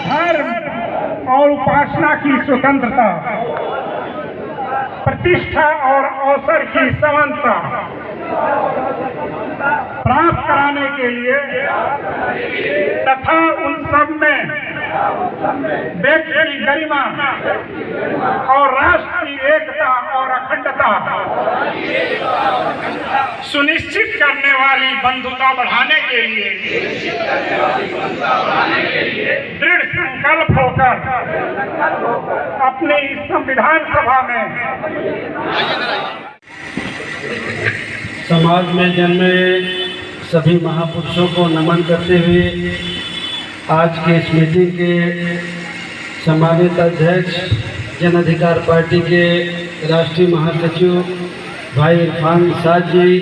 धर्म और उपासना की स्वतंत्रता, प्रतिष्ठा और अवसर की समानता प्राप्त कराने के लिए तथा उन सब में व्यक्ति की गरिमा और राष्ट्र की एकता और अखंडता सुनिश्चित करने वाली बंधुता बढ़ाने के लिए दृढ़ संकल्प होकर अपनी इस संविधान सभा में समाज में जन्मे सभी महापुरुषों को नमन करते हुए आज के इस मीटिंग के सम्मानित अध्यक्ष जन अधिकार पार्टी के राष्ट्रीय महासचिव भाई इरफान निषाद जी,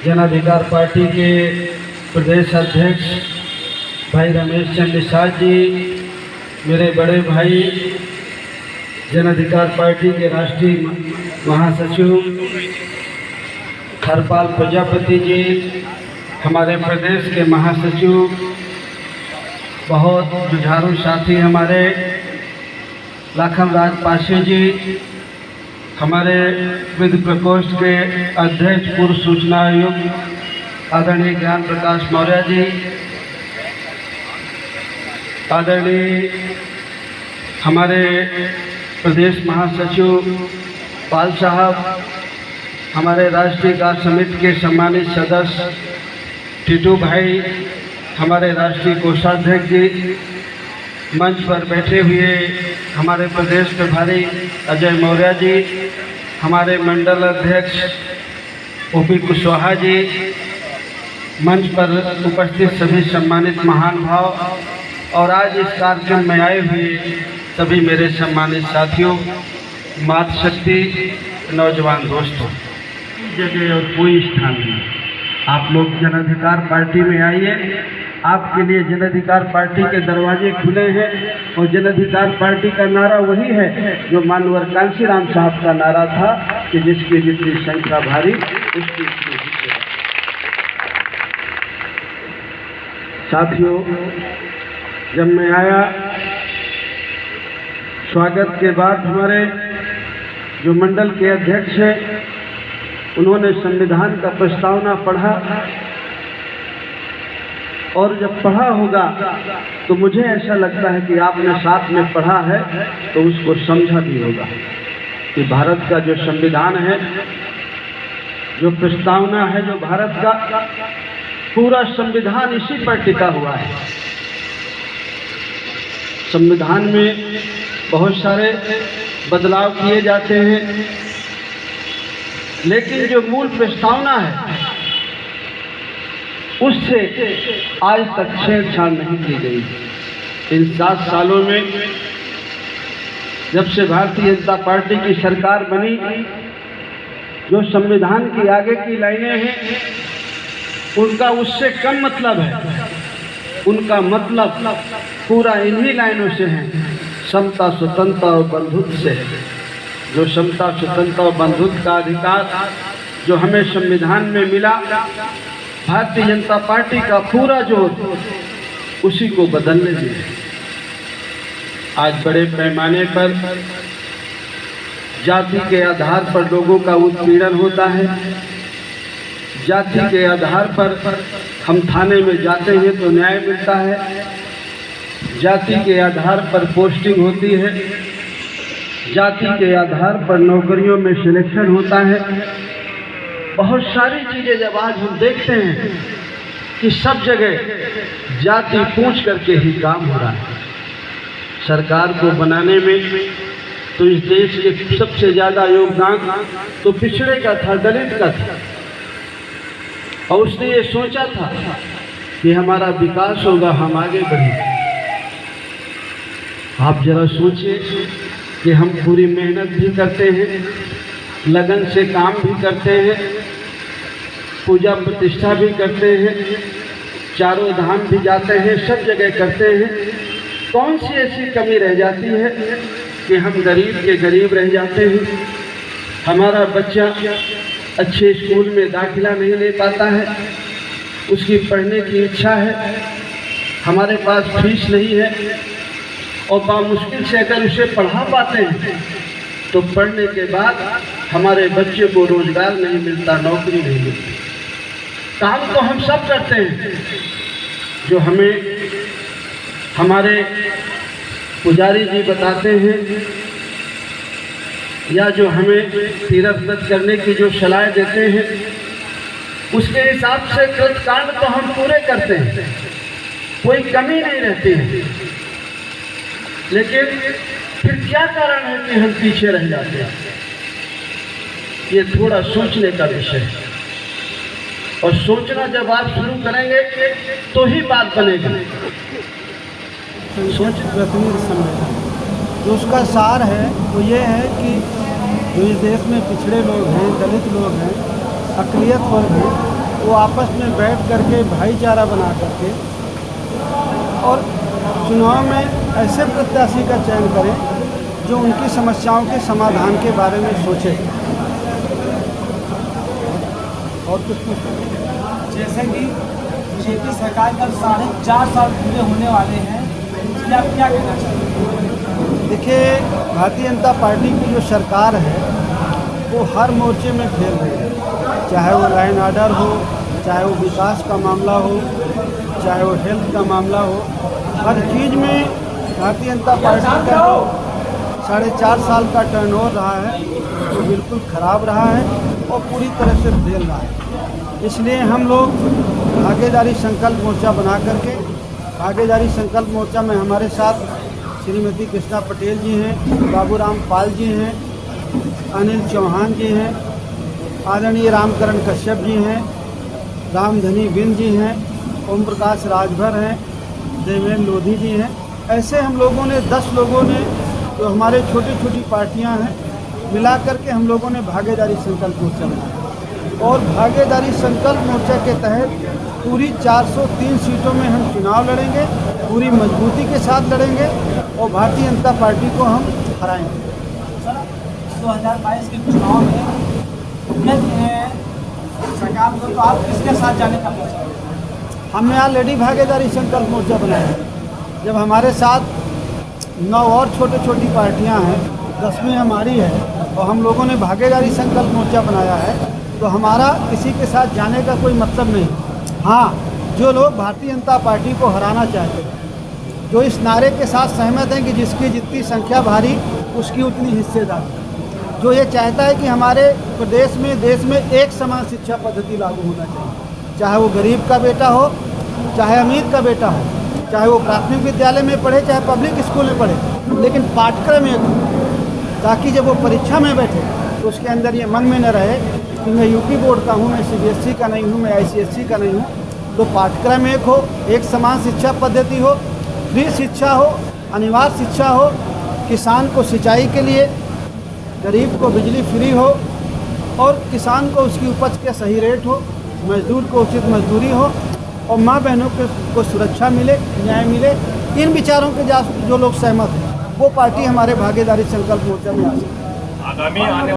जन अधिकार पार्टी के प्रदेश अध्यक्ष भाई रमेश चंद्र निषाद जी, मेरे बड़े भाई जन अधिकार पार्टी के राष्ट्रीय महासचिव हरपाल प्रजापति जी, हमारे प्रदेश के महासचिव बहुत जुझारू साथी हमारे लाखन राज पाशे जी, हमारे विधि प्रकोष्ठ के अध्यक्ष पूर्व सूचना आयुक्त आदरणीय ज्ञान प्रकाश मौर्य जी, आदरणीय हमारे प्रदेश महासचिव पाल साहब, हमारे राष्ट्रीय कार्य समिति के सम्मानित सदस्य टीटू भाई, हमारे राष्ट्रीय कोषाध्यक्ष जी, मंच पर बैठे हुए हमारे प्रदेश प्रभारी अजय मौर्य जी, हमारे मंडल अध्यक्ष ओपी कुशवाहा जी, मंच पर उपस्थित सभी सम्मानित महान भाव और आज इस कार्यक्रम में आए हुए सभी मेरे सम्मानित साथियों, मातृशक्ति नौजवान दोस्तों, जगह और कोई स्थान नहीं, आप लोग जन अधिकार पार्टी में आइए। आपके लिए जन अधिकार पार्टी के दरवाजे खुले हैं और जन अधिकार पार्टी का नारा वही है जो मानवर कांशीराम साहब का नारा था कि जिसकी जितनी संख्या भारी उसकी उतनी हिस्से। साथियों, जब मैं आया स्वागत के बाद हमारे जो मंडल के अध्यक्ष हैं उन्होंने संविधान का प्रस्तावना पढ़ा और जब पढ़ा होगा तो मुझे ऐसा लगता है कि आपने साथ में पढ़ा है तो उसको समझा भी होगा कि भारत का जो संविधान है, जो प्रस्तावना है, जो भारत का पूरा संविधान इसी पर टिका हुआ है। संविधान में बहुत सारे बदलाव किए जाते हैं, लेकिन जो मूल प्रस्तावना है उससे आज तक छेड़छाड़ नहीं की गई। इन 7 सालों में जब से भारतीय जनता पार्टी की सरकार बनी, जो संविधान की आगे की लाइनें हैं उनका उससे कम मतलब है। उनका मतलब पूरा इन्हीं लाइनों से है, समता, स्वतंत्रता और बंधुत्व से है। जो समता, स्वतंत्रता और बंधुत्व का अधिकार जो हमें संविधान में मिला, भारतीय जनता पार्टी का पूरा जोर उसी को बदलने में है। आज बड़े पैमाने पर जाति के आधार पर लोगों का उत्पीड़न होता है। जाति के आधार पर हम थाने में जाते हैं तो न्याय मिलता है। जाति के आधार पर पोस्टिंग होती है। जाति के आधार पर नौकरियों में सिलेक्शन होता है। बहुत सारी चीज़ें जब आज हम देखते हैं कि सब जगह जाति पूछ करके ही काम हो रहा है। सरकार को बनाने में तो इस देश के सबसे ज़्यादा योगदान तो पिछड़े का था, दलित का था, और उसने ये सोचा था कि हमारा विकास होगा, हम आगे बढ़ेंगे। आप जरा सोचिए कि हम पूरी मेहनत भी करते हैं, लगन से काम भी करते हैं, पूजा प्रतिष्ठा भी करते हैं, चारों धाम भी जाते हैं, सब जगह करते हैं। कौन सी ऐसी कमी रह जाती है कि हम गरीब के गरीब रह जाते हैं? हमारा बच्चा अच्छे स्कूल में दाखिला नहीं ले पाता है, उसकी पढ़ने की इच्छा है, हमारे पास फीस नहीं है और बामुश्किल से अगर उसे पढ़ा पाते हैं तो पढ़ने के बाद हमारे बच्चे को रोजगार नहीं मिलता, नौकरी नहीं मिलती। काम तो हम सब करते हैं, जो हमें हमारे पुजारी जी बताते हैं या जो हमें तीर्थ व्रत करने की जो सलाह देते हैं, उसके हिसाब से कृतकांड तो हम पूरे करते हैं, कोई कमी नहीं रहती है। लेकिन फिर क्या कारण है कि हम पीछे रह जाते हैं? ये थोड़ा सोचने का विषय है, और सोचना जब आप शुरू करेंगे तो ही बात बनेगी। सोच प्रतिनिधि सम्मेलन जो उसका सार है वो ये है कि जो इस देश में पिछड़े लोग हैं, दलित लोग हैं, अक़लियत वर्ग हैं, वो आपस में बैठ करके भाईचारा बना करके और चुनाव में ऐसे प्रत्याशी का चयन करें जो उनकी समस्याओं के समाधान के बारे में सोचे। और कुछ जैसे कि बीजेपी सरकार का 4.5 साल पूरे होने वाले हैं, इसलिए आप क्या कहना चाहेंगे? देखिए, भारतीय जनता पार्टी की जो सरकार है वो हर मोर्चे में फेल रही है, चाहे वो लॉ एंड ऑर्डर हो, चाहे वो विकास का मामला हो, चाहे वो हेल्थ का मामला हो, हर चीज़ में भारतीय जनता पार्टी का जो 4.5 साल का टर्नओवर रहा है वो बिल्कुल ख़राब रहा है और पूरी तरह से फेल रहा है। इसलिए हम लोग भागीदारी संकल्प मोर्चा बना करके, भागीदारी संकल्प मोर्चा में हमारे साथ श्रीमती कृष्णा पटेल जी हैं, बाबूराम पाल जी हैं, अनिल चौहान जी हैं, आदरणीय रामकरण कश्यप जी हैं, रामधनी बिंद जी हैं, ओम प्रकाश राजभर हैं, देवेंद्र लोधी जी हैं। ऐसे हम लोगों ने 10 लोगों ने, जो हमारे छोटी छोटी पार्टियां हैं, मिला करके हम लोगों ने भागीदारी संकल्प मोर्चा बनाया और भागीदारी संकल्प मोर्चा के तहत पूरी 403 सीटों में हम चुनाव लड़ेंगे, पूरी मजबूती के साथ लड़ेंगे और भारतीय जनता पार्टी को हम हराएंगे। सर, 2022 के चुनाव में सरकार को तो आप किसके साथ जाने का सोच रहे हैं? हमने ऑलरेडी भागीदारी संकल्प मोर्चा बनाया है। जब हमारे साथ 9 और छोटी छोटी पार्टियां हैं, 10वीं हमारी है और हम लोगों ने भागीदारी संकल्प मोर्चा बनाया है, तो हमारा किसी के साथ जाने का कोई मतलब नहीं। हाँ, जो लोग भारतीय जनता पार्टी को हराना चाहते हैं, जो इस नारे के साथ सहमत हैं कि जिसकी जितनी संख्या भारी उसकी उतनी हिस्सेदारी, जो ये चाहता है कि हमारे प्रदेश में, देश में एक समान शिक्षा पद्धति लागू होना चाहिए, चाहे वो गरीब का बेटा हो, चाहे अमीर का बेटा हो, चाहे वो प्राथमिक विद्यालय में पढ़े, चाहे पब्लिक स्कूल में पढ़े, लेकिन पाठ्यक्रम एक हो, ताकि जब वो परीक्षा में बैठे तो उसके अंदर ये मन में न रहे कि मैं यूपी बोर्ड का हूँ, मैं CBSE का नहीं हूँ, मैं ICSE का नहीं हूँ। तो पाठ्यक्रम एक हो, एक समान शिक्षा पद्धति हो, फ्री शिक्षा हो, अनिवार्य शिक्षा हो, किसान को सिंचाई के लिए, गरीब को बिजली फ्री हो और किसान को उसकी उपज का सही रेट हो, मजदूर को उचित मजदूरी हो और माँ बहनों को सुरक्षा मिले, न्याय मिले। इन विचारों के जो लोग सहमत हैं वो पार्टी हमारे भागीदारी संकल्प मोर्चा में आ सकती है।